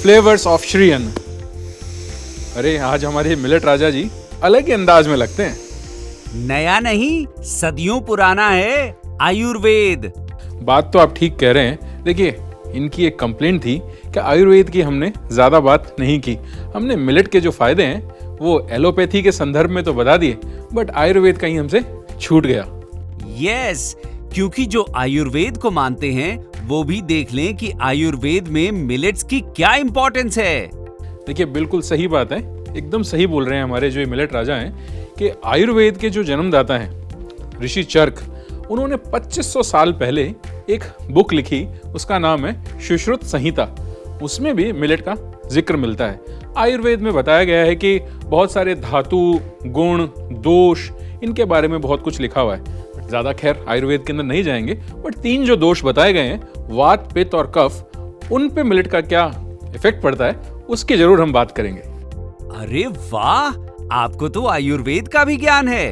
Flavours of Shri अन्न। अरे आज हमारे मिलेट राजा जी अलग ही अंदाज में लगते हैं। नया नहीं, सदियों पुराना है आयुर्वेद। बात तो आप ठीक कह रहे हैं। देखिए, इनकी एक कंप्लेंट थी कि आयुर्वेद की हमने ज्यादा बात नहीं की। हमने मिलेट के जो फायदे हैं वो एलोपैथी के संदर्भ में तो बता दिए, बट आयुर्वेद कहीं हमसे छूट गया। यस, क्योंकि जो आयुर्वेद को मानते हैं वो भी देख लें कि आयुर्वेद में मिलेट्स की क्या इंपॉर्टेंस है। देखिए, बिल्कुल सही बात है, एकदम सही बोल रहे हैं हमारे जो मिलेट राजा हैं कि आयुर्वेद के जो जन्मदाता हैं ऋषि चरक, उन्होंने 2500 साल पहले एक बुक लिखी, उसका नाम है सुश्रुत संहिता। उसमें भी मिलेट का जिक्र मिलता है। आयुर्वेद में बताया गया है कि बहुत सारे धातु, गुण, दोष, इनके बारे में बहुत कुछ लिखा हुआ है। ज्यादा खैर आयुर्वेद के अंदर नहीं जाएंगे, बट 3 जो दोष बताए गए हैं, वात, पित्त और कफ, उन पे मिलेट का क्या इफेक्ट पड़ता है उसकी जरूर हम बात करेंगे। अरे वाह, आपको तो आयुर्वेद का भी ज्ञान है।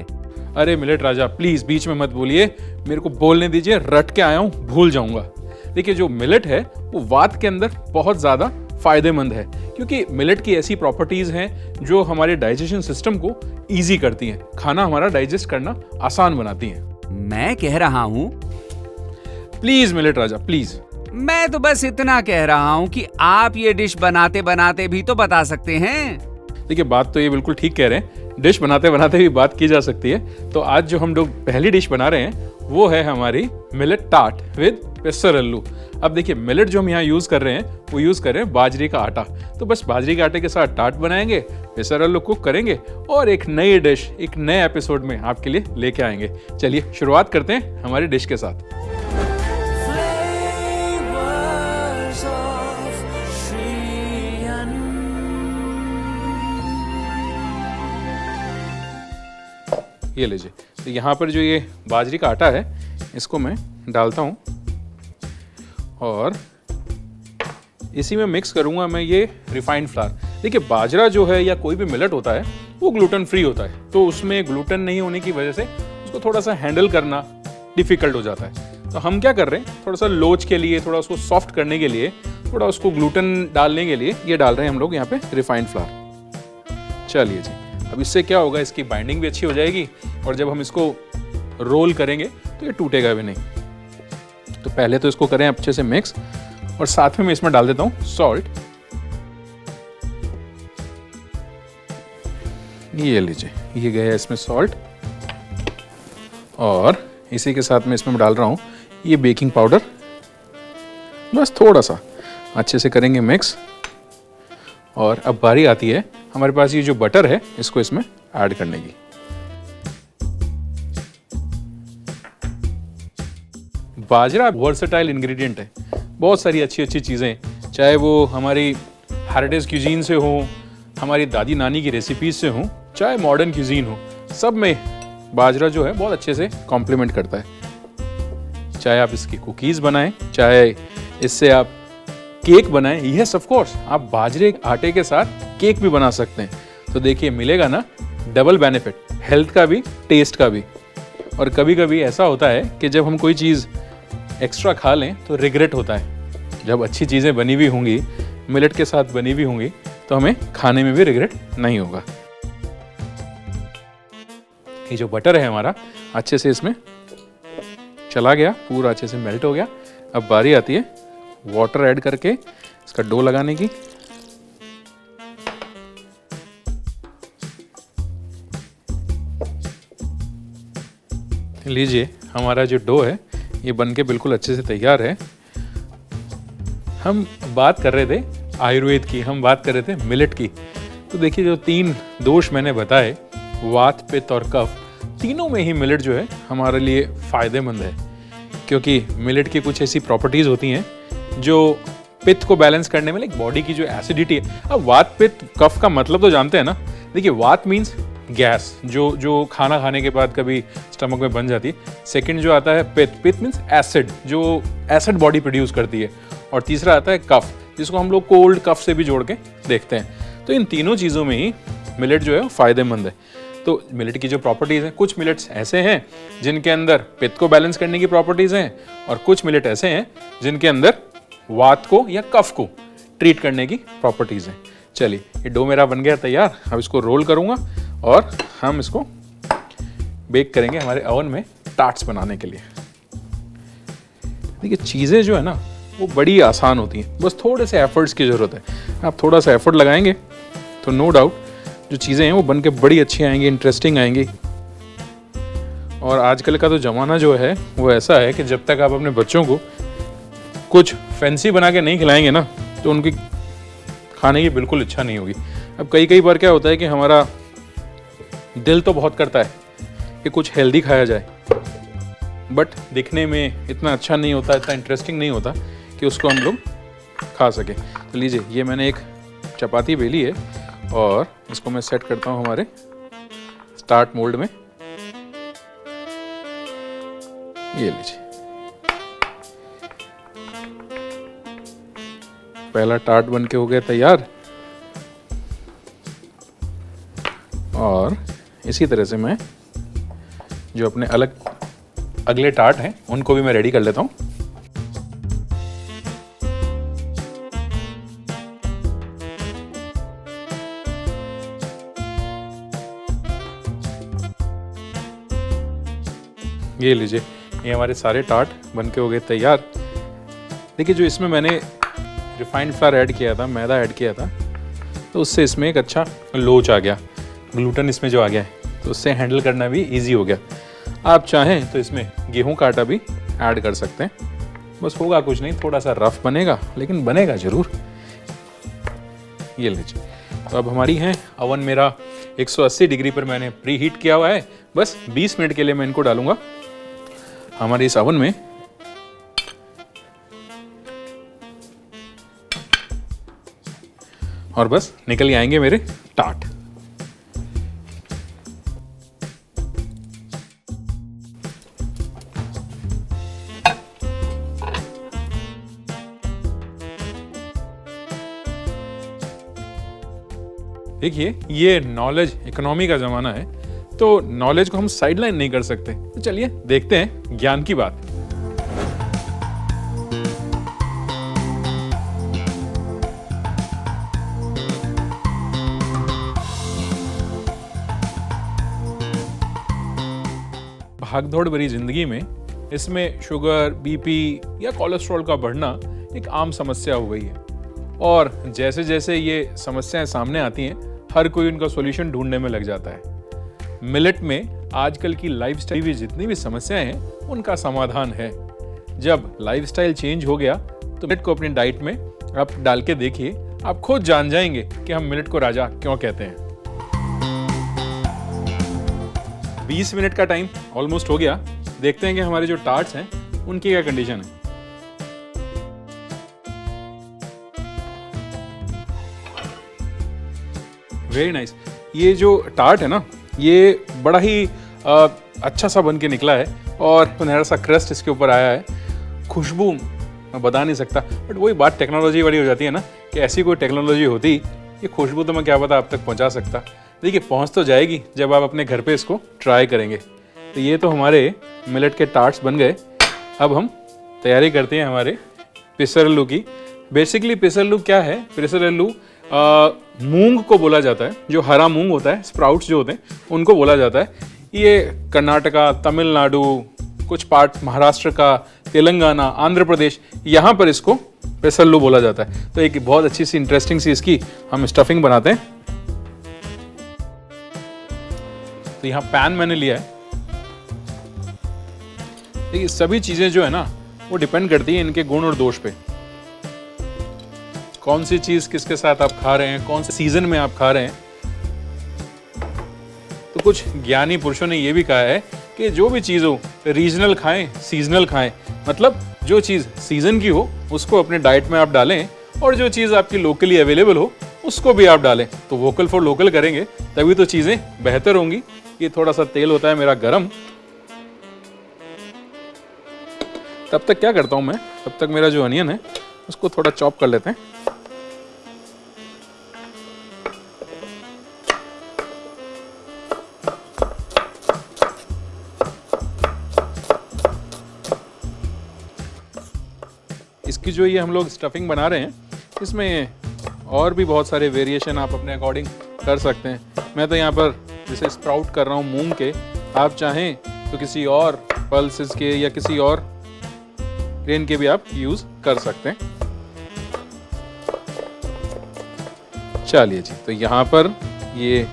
अरे मिलेट राजा, प्लीज बीच में मत बोलिए, मेरे को बोलने दीजिए, रट के आया हूं, भूल जाऊंगा। देखिए, जो मिलेट है वो वात के अंदर बहुत ज्यादा फायदेमंद है, क्योंकि मिलेट की ऐसी प्रॉपर्टीज हैं जो हमारे डाइजेशन सिस्टम को इजी करती हैं, खाना हमारा डाइजेस्ट करना आसान बनाती हैं। मैं कह रहा हूँ, प्लीज मिलेट राजा, प्लीज। मैं तो बस इतना कह रहा हूँ कि आप ये डिश बनाते बनाते भी तो बता सकते हैं। देखिए, बात तो ये बिल्कुल ठीक कह रहे हैं, डिश बनाते बनाते भी बात की जा सकती है। तो आज जो हम लोग पहली डिश बना रहे हैं वो है हमारी मिलेट टार्ट विद पेसर अल्लू। अब देखिए, मिलेट जो हम यहाँ यूज कर रहे हैं वो यूज कर रहे हैं बाजरे का आटा। तो बस बाजरे के आटे के साथ टार्ट बनाएंगे, पेसर अल्लू कुक करेंगे और एक नई डिश एक नए एपिसोड में आपके लिए लेके आएंगे। चलिए शुरुआत करते हैं हमारी डिश के साथ। ये लीजिए, तो यहाँ पर जो ये बाजरे का आटा है इसको मैं डालता हूँ और इसी में मिक्स करूँगा मैं ये रिफाइंड फ्लावर। देखिए, बाजरा जो है या कोई भी मिलेट होता है वो ग्लूटेन फ्री होता है, तो उसमें ग्लूटेन नहीं होने की वजह से उसको थोड़ा सा हैंडल करना डिफिकल्ट हो जाता है। तो हम क्या कर रहे हैं, थोड़ा सा लोच के लिए, थोड़ा उसको सॉफ्ट करने के लिए, थोड़ा उसको ग्लूटेन डालने के लिए ये डाल रहे हैं हम लोग यहाँ पे रिफाइंड फ्लावर। चलिए जी, अब इससे क्या होगा, इसकी बाइंडिंग भी अच्छी हो जाएगी और जब हम इसको रोल करेंगे तो ये टूटेगा भी नहीं। तो पहले तो इसको करें अच्छे से मिक्स और साथ में मैं इसमें डाल देता हूं सॉल्ट। ये लीजिए, ये गया इसमें सॉल्ट और इसी के साथ में इसमें डाल रहा हूं ये बेकिंग पाउडर। बस थोड़ा सा अच्छे से करेंगे मिक्स। और अब बारी आती है हमारे पास ये जो बटर है इसको इसमें ऐड करने की। बाजरा वर्सेटाइल इंग्रेडिएंट है, बहुत सारी अच्छी अच्छी चीज़ें, चाहे वो हमारी हेरिटेज क्यूजीन से हो, हमारी दादी नानी की रेसिपीज से हो, चाहे मॉडर्न क्यूजीन हो, सब में बाजरा जो है बहुत अच्छे से कॉम्प्लीमेंट करता है। चाहे आप इसकी कुकीज़ बनाएं, चाहे इससे आप केक बनाएं, यस ऑफ कोर्स आप बाजरे के आटे के साथ केक भी बना सकते हैं। तो देखिए, मिलेगा ना डबल बेनिफिट, हेल्थ का भी, टेस्ट का भी। और कभी कभी ऐसा होता है कि जब हम कोई चीज़ एक्स्ट्रा खा लें तो रिग्रेट होता है। जब अच्छी चीज़ें बनी हुई होंगी, मिलेट के साथ बनी हुई होंगी, तो हमें खाने में भी रिग्रेट नहीं होगा। ये जो बटर है हमारा अच्छे से इसमें चला गया, पूरा अच्छे से मेल्ट हो गया। अब बारी आती है वाटर ऐड करके इसका डो लगाने की। लीजिए, हमारा जो डो है ये बनके बिल्कुल अच्छे से तैयार है। हम बात कर रहे थे आयुर्वेद की, हम बात कर रहे थे मिलेट की। तो देखिए, जो 3 दोष मैंने बताए, वात, पित्त और कफ, तीनों में ही मिलेट जो है हमारे लिए फायदेमंद है, क्योंकि मिलेट की कुछ ऐसी प्रॉपर्टीज होती हैं जो पित्त को बैलेंस करने में, लाइक बॉडी की जो एसिडिटी है। अब वात, पित्त, कफ का मतलब तो जानते हैं ना। देखिए, वात मीन्स गैस, जो खाना खाने के बाद कभी स्टमक में बन जाती है। सेकंड जो आता है पित्त, पित्त मीन्स एसिड, जो एसिड बॉडी प्रोड्यूस करती है। और तीसरा आता है कफ, जिसको हम लोग कोल्ड कफ से भी जोड़ के देखते हैं। तो इन तीनों चीज़ों में ही मिलेट जो है वो फायदेमंद है। तो मिलेट की जो प्रॉपर्टीज़ हैं, कुछ मिलेट्स ऐसे हैं जिनके अंदर पित्त को बैलेंस करने की प्रॉपर्टीज़ हैं, और कुछ मिलेट ऐसे हैं जिनके अंदर वात को या कफ को ट्रीट करने की प्रॉपर्टीज़ हैं। चलिए, ये डो मेरा बन गया तैयार। अब इसको रोल करूँगा और हम इसको बेक करेंगे हमारे ओवन में टार्ट्स बनाने के लिए। देखिए, चीज़ें जो है ना वो बड़ी आसान होती हैं, बस थोड़े से एफर्ट्स की ज़रूरत है। आप थोड़ा सा एफर्ट लगाएंगे तो नो डाउट जो चीज़ें हैं वो बन के बड़ी अच्छी आएंगी, इंटरेस्टिंग आएंगी। और आजकल का तो ज़माना जो है वो ऐसा है कि जब तक आप अपने बच्चों को कुछ फैंसी बना के नहीं खिलाएंगे ना तो उनकी खाने की बिल्कुल इच्छा नहीं होगी। अब कई बार क्या होता है कि हमारा दिल तो बहुत करता है कि कुछ हेल्दी खाया जाए, बट दिखने में इतना अच्छा नहीं होता, इतना इंटरेस्टिंग नहीं होता कि उसको हम लोग खा सकें। तो लीजिए, ये मैंने एक चपाती बेली है और इसको मैं सेट करता हूँ हमारे स्टार्ट मोल्ड में। ये लीजिए, पहला टार्ट बन के हो गया तैयार। और इसी तरह से मैं जो अपने अगले टार्ट हैं उनको भी मैं रेडी कर लेता हूँ। ये लीजिए, ये हमारे सारे टार्ट बन के हो गए तैयार। देखिए, जो इसमें मैंने रिफाइंड फ्लावर ऐड किया था, मैदा ऐड किया था, तो उससे इसमें एक अच्छा लोच आ गया, ग्लूटेन इसमें जो आ गया है, तो उससे हैंडल करना भी इजी हो गया। आप चाहें तो इसमें गेहूं का आटा भी ऐड कर सकते हैं। बस होगा कुछ नहीं, थोड़ा सा रफ बनेगा लेकिन बनेगा ज़रूर। ये लीजिए, तो अब हमारी हैं ओवन मेरा 180 डिग्री पर मैंने प्री हीट किया हुआ है। बस 20 मिनट के लिए मैं इनको डालूंगा हमारे इस ओवन में। और बस निकल के आएंगे मेरे टार्ट। देखिए, ये नॉलेज इकोनॉमी का ज़माना है, तो नॉलेज को हम साइडलाइन नहीं कर सकते। तो चलिए देखते हैं ज्ञान की बात। भागदौड़ भरी जिंदगी में इसमें शुगर, बीपी या कोलेस्ट्रॉल का बढ़ना एक आम समस्या हो गई है। और जैसे जैसे ये समस्याएं सामने आती हैं, हर कोई उनका सॉल्यूशन ढूंढने में लग जाता है। मिलेट में आजकल की लाइफस्टाइल भी जितनी भी समस्याएं हैं उनका समाधान है। जब लाइफस्टाइल चेंज हो गया तो मिलेट को अपनी डाइट में आप डाल के देखिए, आप खुद जान जाएंगे कि हम मिलेट को राजा क्यों कहते हैं। 20 मिनट का टाइम ऑलमोस्ट हो गया। देखते हैं कि हमारे जो टार्ट्स हैं उनकी क्या कंडीशन है। Very nice. ये जो टार्ट है ना, ये बड़ा ही अच्छा सा बन के निकला है और सुनहरा सा क्रस्ट इसके ऊपर आया है। खुशबू मैं बता नहीं सकता, बट वही बात टेक्नोलॉजी वाली हो जाती है ना, कि ऐसी कोई टेक्नोलॉजी होती, ये खुशबू तो मैं क्या पता आप तक पहुंचा सकता। देखिए, पहुंच तो जाएगी जब आप अपने घर पे इसको ट्राई करेंगे। तो ये तो हमारे मिलेट के टार्ट्स बन गए। अब हम तैयारी करते हैं हमारे पिसरल्लू की। बेसिकली पिसरल्लू क्या है? पिसरल्लू मूंग को बोला जाता है, जो हरा मूंग होता है, स्प्राउट्स जो होते हैं उनको बोला जाता है। ये कर्नाटका, तमिलनाडु, कुछ पार्ट महाराष्ट्र का, तेलंगाना, आंध्र प्रदेश, यहाँ पर इसको पिसरल्लू बोला जाता है। तो एक बहुत अच्छी सी इंटरेस्टिंग सी इसकी हम स्टफिंग बनाते हैं। तो यहाँ पैन मैंने लिया है। देखिए, सभी चीजें जो है ना वो डिपेंड करती है इनके गुण और दोष पे। कौन सी चीज किसके साथ आप खा रहे हैं, कौन से सीजन में आप खा रहे हैं। तो कुछ ज्ञानी पुरुषों ने ये भी कहा है कि जो भी चीज हो रीजनल खाएं, सीजनल खाएं। मतलब जो चीज सीजन की हो उसको अपने डाइट में आप डालें, और जो चीज आपकी लोकली अवेलेबल हो उसको भी आप डालें। तो वोकल फॉर लोकल करेंगे तभी तो चीजें बेहतर होंगी। ये थोड़ा सा तेल होता है मेरा गरम। तब तक क्या करता हूं मैं, तब तक मेरा जो अनियन है उसको थोड़ा चॉप कर लेते हैं। इसकी जो ये हम लोग स्टफिंग बना रहे हैं, इसमें और भी बहुत सारे वेरिएशन आप अपने अकॉर्डिंग कर सकते हैं। मैं तो यहाँ पर जैसे स्प्राउट कर रहा हूँ मूंग के, आप चाहें तो किसी और पल्सेस के या किसी और ग्रेन के भी आप यूज़ कर सकते हैं। चलिए जी, तो यहाँ पर ये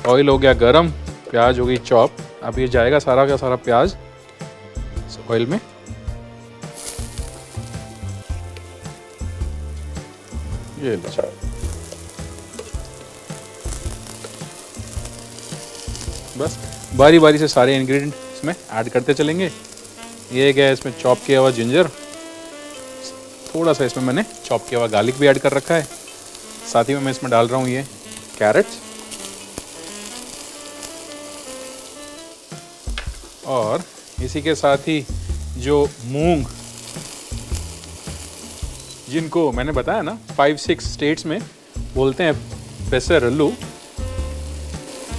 ऑयल हो गया गरम, प्याज हो गई चॉप। अब ये जाएगा सारा का सारा प्याज इस ऑयल में। ये लो, बस बारी बारी से सारे इंग्रेडिएंट इसमें ऐड करते चलेंगे। ये क्या है, इसमें चॉप किया हुआ जिंजर, थोड़ा सा इसमें मैंने चॉप किया हुआ गार्लिक भी ऐड कर रखा है। साथ ही में मैं इसमें डाल रहा हूँ ये कैरेट्स, और इसी के साथ ही जो मूंग, जिनको मैंने बताया ना 5-6 स्टेट्स में बोलते हैं पेसरल्लू,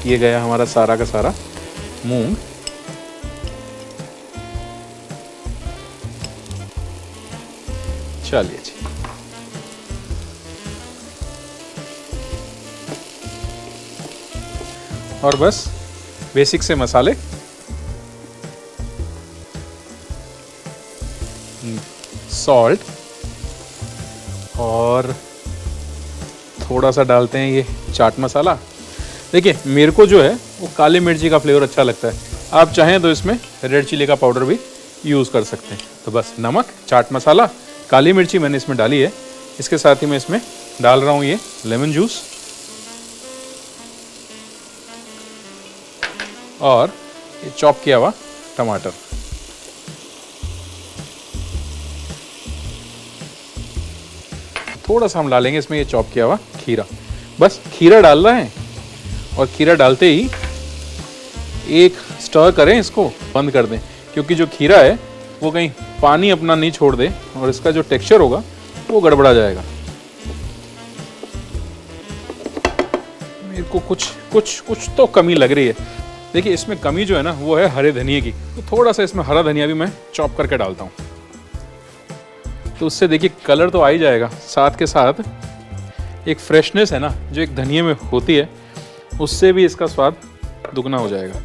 ये गया हमारा सारा का सारा मूंग। चलिए जी, और बस बेसिक से मसाले, सॉल्ट, और थोड़ा सा डालते हैं ये चाट मसाला। देखिए मेरे को जो है वो काली मिर्ची का फ्लेवर अच्छा लगता है, आप चाहें तो इसमें रेड चिली का पाउडर भी यूज़ कर सकते हैं। तो बस नमक, चाट मसाला, काली मिर्ची मैंने इसमें डाली है। इसके साथ ही मैं इसमें डाल रहा हूँ ये लेमन जूस, और ये चॉप किया हुआ टमाटर। थोड़ा सा हम डालेंगे इसमें ये चॉप किया हुआ खीरा। बस खीरा डाल रहे हैं, और खीरा डालते ही एक स्टर करें, इसको बंद कर दें, क्योंकि जो खीरा है वो कहीं पानी अपना नहीं छोड़ दे और इसका जो टेक्सचर होगा वो गड़बड़ा जाएगा। मेरे को कुछ तो कमी लग रही है। देखिए इसमें कमी जो है ना वो है हरे धनिए की, तो थोड़ा सा इसमें हरा धनिया भी मैं चॉप करके डालता हूँ, तो उससे देखिए कलर तो आ ही जाएगा, साथ के साथ एक फ्रेशनेस है ना जो एक धनिए में होती है, उससे भी इसका स्वाद दुगना हो जाएगा।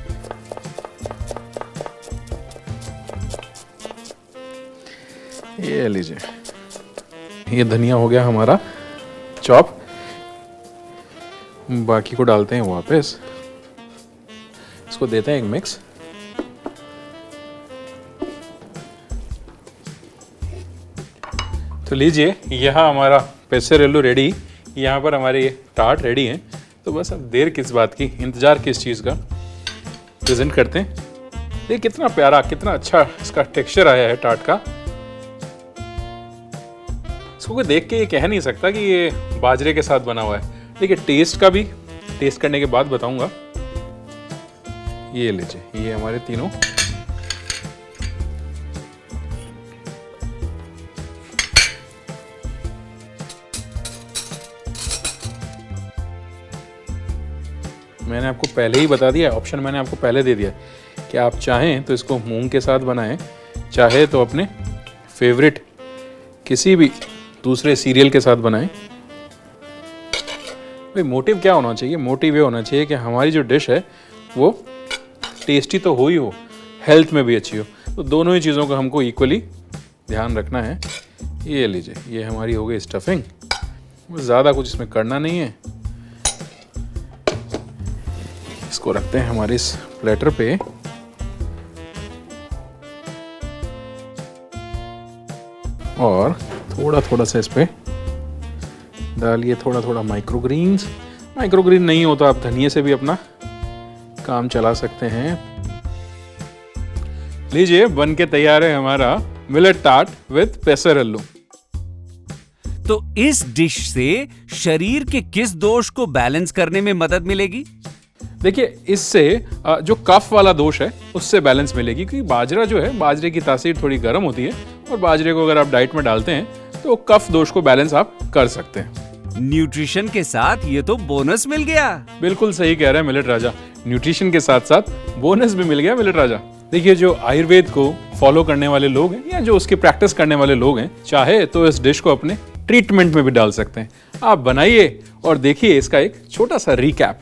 ये लीजिए, ये धनिया हो गया हमारा चॉप। बाकी को डालते हैं वापस, इसको देते हैं एक मिक्स। तो लीजिए, यहाँ हमारा पेसरल्लू रेडी, यहाँ पर हमारे ये टार्ट रेडी हैं। तो बस अब देर किस बात की, इंतज़ार किस चीज़ का, प्रेजेंट करते हैं। देखिए कितना प्यारा, कितना अच्छा इसका टेक्सचर आया है टार्ट का। इसको कोई देख के ये कह नहीं सकता कि ये बाजरे के साथ बना हुआ है। देखिए टेस्ट का भी, टेस्ट करने के बाद बताऊंगा। ये लीजिए, ये हमारे तीनों मैंने आपको पहले ही बता दिया, ऑप्शन मैंने आपको पहले दे दिया कि आप चाहें तो इसको मूंग के साथ बनाएं, चाहे तो अपने फेवरेट किसी भी दूसरे सीरियल के साथ बनाएं। भाई मोटिव क्या होना चाहिए? मोटिव ये होना चाहिए कि हमारी जो डिश है वो टेस्टी तो हो ही हो, हेल्थ में भी अच्छी हो। तो दोनों ही चीज़ों का हमको इक्वली ध्यान रखना है। ये लीजिए, ये हमारी हो गई स्टफिंग। ज़्यादा कुछ इसमें करना नहीं है। इसको रखते हैं हमारे इस प्लेटर पे। और थोड़ा थोड़ा सा इस पे डालिए थोड़ा थोड़ा माइक्रोग्रीन्स। माइक्रोग्रीन नहीं हो तो आप धनिया से भी अपना काम चला सकते हैं। लीजिए, बन के तैयार है हमारा मिलेट टार्ट विद पेसरल्लू। तो इस डिश से शरीर के किस दोष को बैलेंस करने में मदद मिलेगी? देखिए, इससे जो कफ वाला दोष है उससे बैलेंस मिलेगी, क्योंकि बाजरा जो है, बाजरे की तासीर थोड़ी गर्म होती है, और बाजरे को अगर आप डाइट में डालते हैं तो कफ दोष को बैलेंस आप कर सकते हैं। न्यूट्रिशन के साथ ये तो बोनस मिल गया। बिल्कुल सही कह रहे हैं मिलेट राजा, न्यूट्रिशन के साथ साथ बोनस भी मिल गया मिलेट राजा। देखिए, जो आयुर्वेद को फॉलो करने वाले लोग हैं या जो उसकी प्रैक्टिस करने वाले लोग हैं, चाहे तो इस डिश को अपने ट्रीटमेंट में भी डाल सकते हैं। आप बनाइए और देखिए इसका एक छोटा सा रिकैप।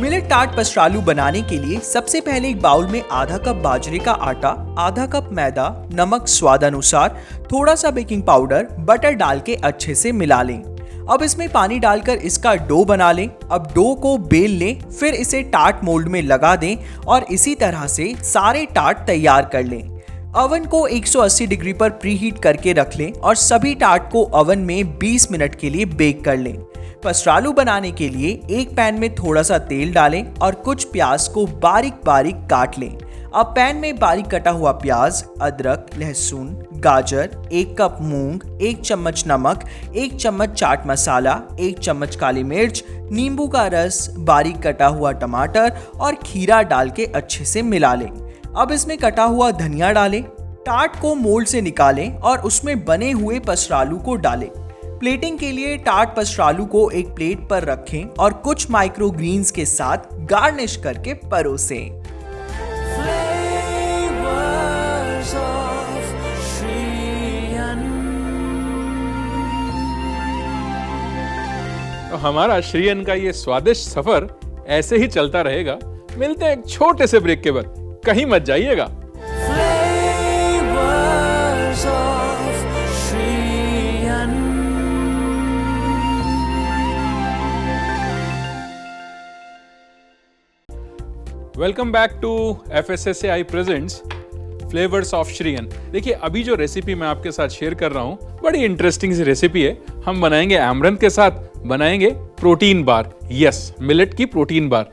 मिलेट टार्ट पसरालू बनाने के लिए सबसे पहले एक बाउल में आधा कप बाजरे का आटा, आधा कप मैदा, नमक स्वाद अनुसार, थोड़ा सा बेकिंग पाउडर, बटर डाल के अच्छे से मिला लें। अब इसमें पानी डालकर इसका डो बना लें। अब डो को बेल लें, फिर इसे टार्ट मोल्ड में लगा दें और इसी तरह से सारे टार्ट तैयार कर लें। ओवन को 180 डिग्री पर प्रीहीट करके रख लें और सभी टार्ट को ओवन में 20 मिनट के लिए बेक कर लें। पसरालू बनाने के लिए एक पैन में थोड़ा सा तेल डालें और कुछ प्याज को बारीक बारीक काट लें। अब पैन में बारीक कटा हुआ प्याज, अदरक, लहसुन, गाजर, 1 कप मूंग, 1 चम्मच नमक, 1 चम्मच चाट मसाला, 1 चम्मच काली मिर्च, नींबू का रस, बारीक कटा हुआ टमाटर और खीरा डाल के अच्छे से मिला लें। अब इसमें कटा हुआ धनिया डालें। टार्ट को मोल्ड से निकालें और उसमें बने हुए पसरालू को डालें। प्लेटिंग के लिए टार्ट पसरालू को एक प्लेट पर रखें और कुछ माइक्रो ग्रीन्स के साथ गार्निश करके परोसें। तो हमारा श्रीयन का ये स्वादिष्ट सफर ऐसे ही चलता रहेगा। मिलते हैं एक छोटे से ब्रेक के बाद, कहीं मत जाइएगा। Welcome back to FSSAI presents flavours of श्रीयन। देखिए अभी जो रेसिपी मैं आपके साथ शेयर कर रहा हूँ बड़ी इंटरेस्टिंग सी रेसिपी है। हम बनाएंगे एमरंथ के साथ बनाएंगे प्रोटीन बार। यस, मिलेट की प्रोटीन बार।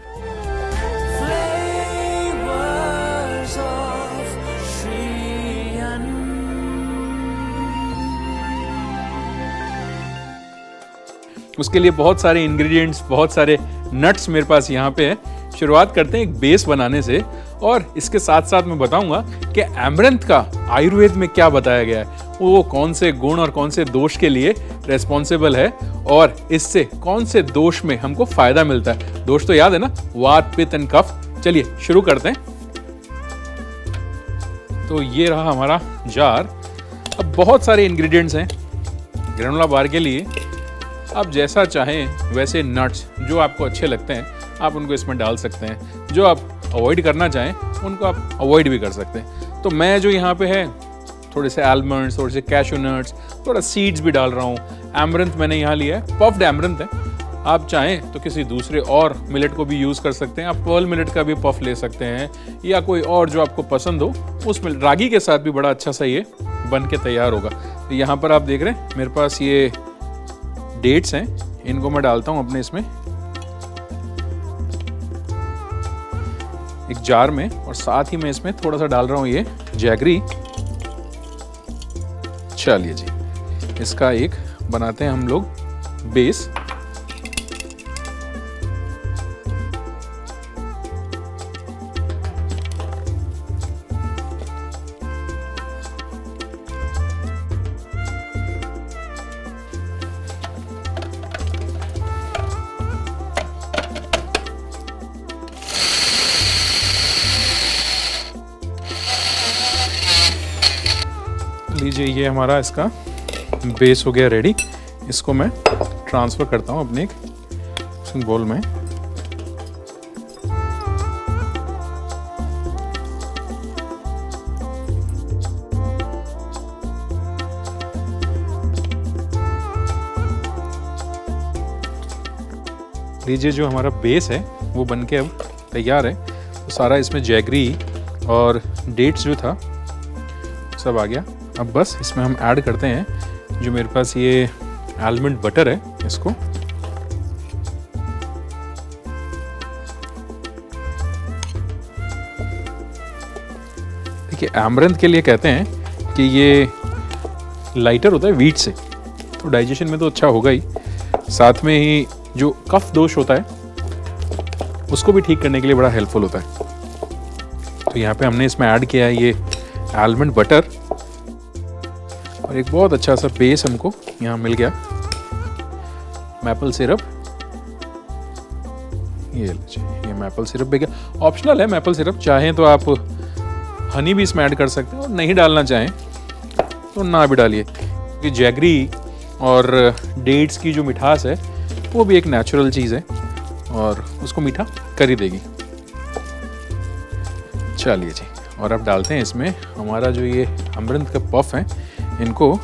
उसके लिए बहुत सारे इंग्रेडिएंट्स, बहुत सारे नट्स मेरे पास यहाँ पे हैं। शुरुआत करते हैं एक बेस बनाने से और इसके साथ साथ मैं बताऊंगा कि एमरंथ का आयुर्वेद में क्या बताया गया है, वो कौन से गुण और कौन से दोष के लिए रेस्पॉन्सिबल है और इससे कौन से दोष में हमको फायदा मिलता है। दोष तो याद है ना, वात, पित्त एंड कफ। चलिए शुरू करते हैं। तो ये रहा हमारा जार। अब बहुत सारे इंग्रेडिएंट्स हैं ग्रेनोला बार के लिए। आप जैसा चाहें वैसे नट्स जो आपको अच्छे लगते हैं आप उनको इसमें डाल सकते हैं। जो आप अवॉइड करना चाहें उनको आप अवॉइड भी कर सकते हैं। तो मैं जो यहाँ पे है थोड़े से आलमंड्स, थोड़े से कैशू नट्स, थोड़ा सीड्स भी डाल रहा हूँ। एमरंथ मैंने यहाँ लिया है, पफ्ड एमरंथ है। आप चाहें तो किसी दूसरे और मिलेट को भी यूज़ कर सकते हैं। आप पर्ल मिलेट का भी पफ ले सकते हैं या कोई और जो आपको पसंद हो उसमें। रागी के साथ भी बड़ा अच्छा सा ये बन के तैयार होगा। तो यहाँ पर आप देख रहे हैं मेरे पास ये डेट्स हैं, इनको मैं डालता हूँ अपने इसमें एक जार में और साथ ही मैं इसमें थोड़ा सा डाल रहा हूँ ये जैगरी। चलिए जी, इसका एक बनाते हैं हम लोग बेस। लीजिए ये हमारा इसका बेस हो गया रेडी। इसको मैं ट्रांसफ़र करता हूँ अपने एक बोल में। लीजिए जो हमारा बेस है वो बनके अब तैयार है। तो सारा इसमें जैगरी और डेट्स जो था सब आ गया। अब बस इसमें हम ऐड करते हैं जो मेरे पास ये आलमंड बटर है, इसको देखिए। एमरंथ के लिए कहते हैं कि ये लाइटर होता है वीट से, तो डाइजेशन में तो अच्छा होगा ही, साथ में ही जो कफ दोष होता है उसको भी ठीक करने के लिए बड़ा हेल्पफुल होता है। तो यहाँ पे हमने इसमें ऐड किया है ये आलमंड बटर और एक बहुत अच्छा सा बेस हमको यहाँ मिल गया। मैपल सिरप, ये मैपल सिरप भी गया। ऑप्शनल है मैपल सिरप, चाहें तो आप हनी भी इसमें ऐड कर सकते हैं और नहीं डालना चाहें तो ना भी डालिए। कि जैगरी और डेट्स की जो मिठास है वो भी एक नेचुरल चीज़ है और उसको मीठा कर ही देगी। चलिए जी, और अब डालते हैं इसमें हमारा जो ये अमरंथ का पफ है, इनको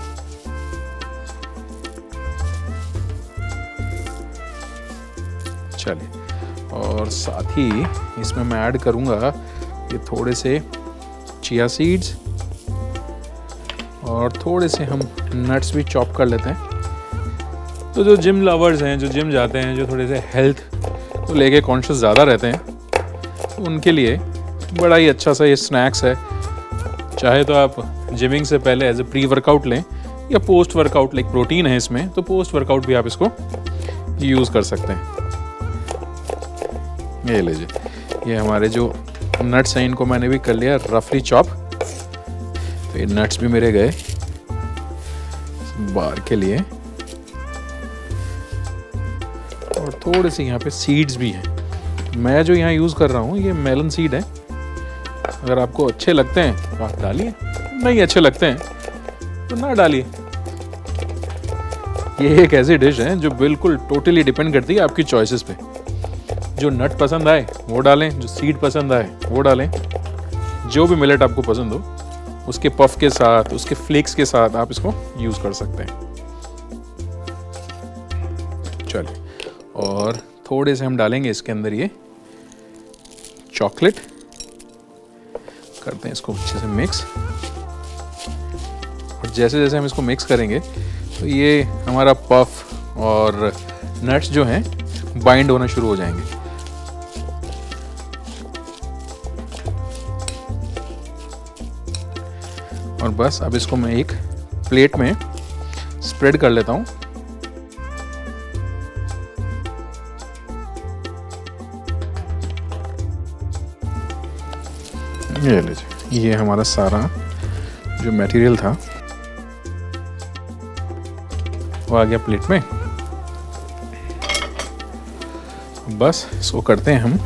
चलिए, और साथ ही इसमें मैं ऐड करूँगा ये थोड़े से चिया सीड्स और थोड़े से हम नट्स भी चॉप कर लेते हैं। तो जो जिम लवर्स हैं, जो जिम जाते हैं, जो थोड़े से हेल्थ को लेके कॉन्शियस ज़्यादा रहते हैं, तो उनके लिए बड़ा ही अच्छा सा ये स्नैक्स है। चाहे तो आप जिमिंग से पहले एज ए प्री वर्कआउट लें या पोस्ट वर्कआउट, लाइक प्रोटीन है इसमें, तो पोस्ट वर्कआउट भी आप इसको यूज़ कर सकते हैं। ये लीजिए, ये हमारे जो नट्स हैं इनको मैंने भी कर लिया रफली चॉप। तो ये नट्स भी मेरे गए बार के लिए, और थोड़े से यहाँ पे सीड्स भी हैं। मैं जो यहाँ यूज़ कर रहा हूँ ये मेलन सीड है। अगर आपको अच्छे लगते हैं तो आप डालिए, नहीं अच्छे लगते हैं तो ना डालिए। ये एक ऐसी डिश है जो बिल्कुल टोटली डिपेंड करती है आपकी चॉइसेस पे। जो नट पसंद आए वो डालें, जो सीड पसंद आए वो डालें। जो भी मिलेट आपको पसंद हो उसके पफ के साथ, उसके फ्लेक्स के साथ आप इसको यूज़ कर सकते हैं। चलिए, और थोड़े से हम डालेंगे इसके अंदर ये चॉकलेट, करते हैं इसको अच्छे से मिक्स। और जैसे जैसे हम इसको मिक्स करेंगे तो ये हमारा पफ और नट्स जो हैं बाइंड होना शुरू हो जाएंगे। और बस अब इसको मैं एक प्लेट में स्प्रेड कर लेता हूँ। ये लीजिए, ये हमारा सारा जो मटेरियल था वो आ गया प्लेट में। बस इसको करते हैं हम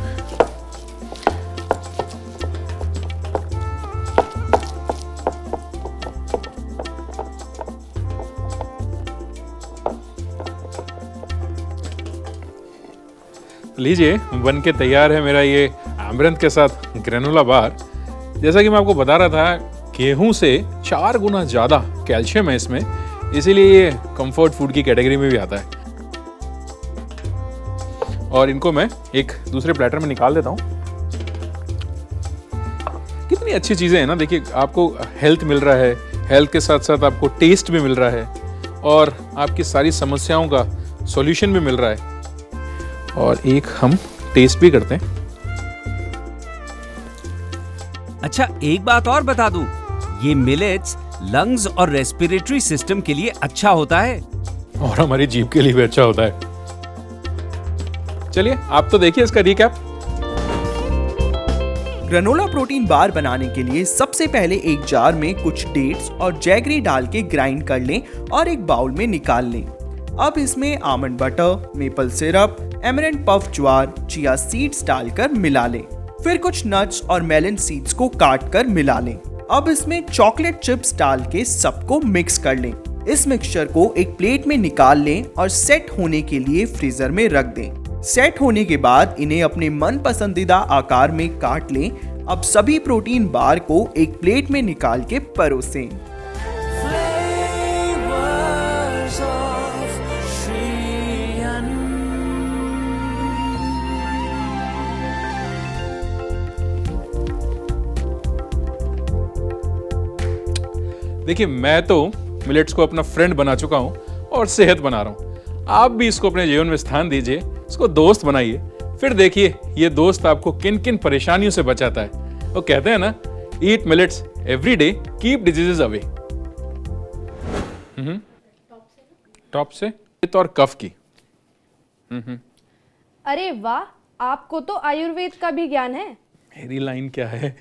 लीजिए, बन के तैयार है मेरा ये अमरंथ के साथ ग्रेनोला बार। जैसा कि मैं आपको बता रहा था, गेहूं से 4 गुना ज़्यादा कैल्शियम है इसमें, इसीलिए ये कंफर्ट फूड की कैटेगरी में भी आता है। और इनको मैं एक दूसरे प्लेटर में निकाल देता हूँ। कितनी अच्छी चीज़ें हैं ना, देखिए आपको हेल्थ मिल रहा है, हेल्थ के साथ साथ आपको टेस्ट भी मिल रहा है और आपकी सारी समस्याओं का सॉल्यूशन भी मिल रहा है। और एक हम टेस्ट भी करते हैं। अच्छा, एक बात और बता दूं, ये मिलेट्स लंग्स और रेस्पिरेटरी सिस्टम के लिए अच्छा होता है और हमारी जीभ के लिए भी अच्छा होता है। चलिए, आप तो देखिए इसका रिकैप। ग्रेनोला प्रोटीन बार बनाने के लिए सबसे पहले एक जार में कुछ डेट्स और जैगरी डाल के ग्राइंड कर लें और एक बाउल में निकाल लें। अब इसमें almond butter, maple syrup, emerald puff jowar, chia seeds डालकर मिला लें। फिर कुछ नट्स और मेलन सीड्स को काट कर मिला लें। अब इसमें चॉकलेट चिप्स डाल के सबको मिक्स कर लें। इस मिक्सचर को एक प्लेट में निकाल लें और सेट होने के लिए फ्रीजर में रख दें। सेट होने के बाद इन्हें अपने मन पसंदीदा आकार में काट लें। अब सभी प्रोटीन बार को एक प्लेट में निकाल के परोसें। देखिए, मैं तो मिलेट्स को अपना फ्रेंड बना चुका हूं और सेहत बना रहा हूं। आप भी इसको अपने जीवन में स्थान दीजिए, इसको दोस्त बनाइए, फिर देखिए ये दोस्त आपको किन किन परेशानियों से बचाता है। वो कहते हैं ना, eat millets every day, keep diseases away. Top से पित्त और कफ की। अरे वाह, आपको तो आयुर्वेद का भी ज्ञान है। मेरी लाइन क्या है?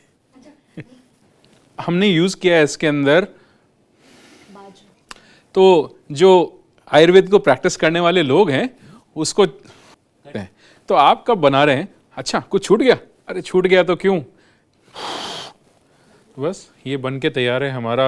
हमने यूज किया है इसके अंदर, तो जो आयुर्वेद को प्रैक्टिस करने वाले लोग हैं उसको, तो आप कब बना रहे हैं? अच्छा, कुछ छूट गया? अरे छूट गया तो क्यों? बस ये बन के तैयार है हमारा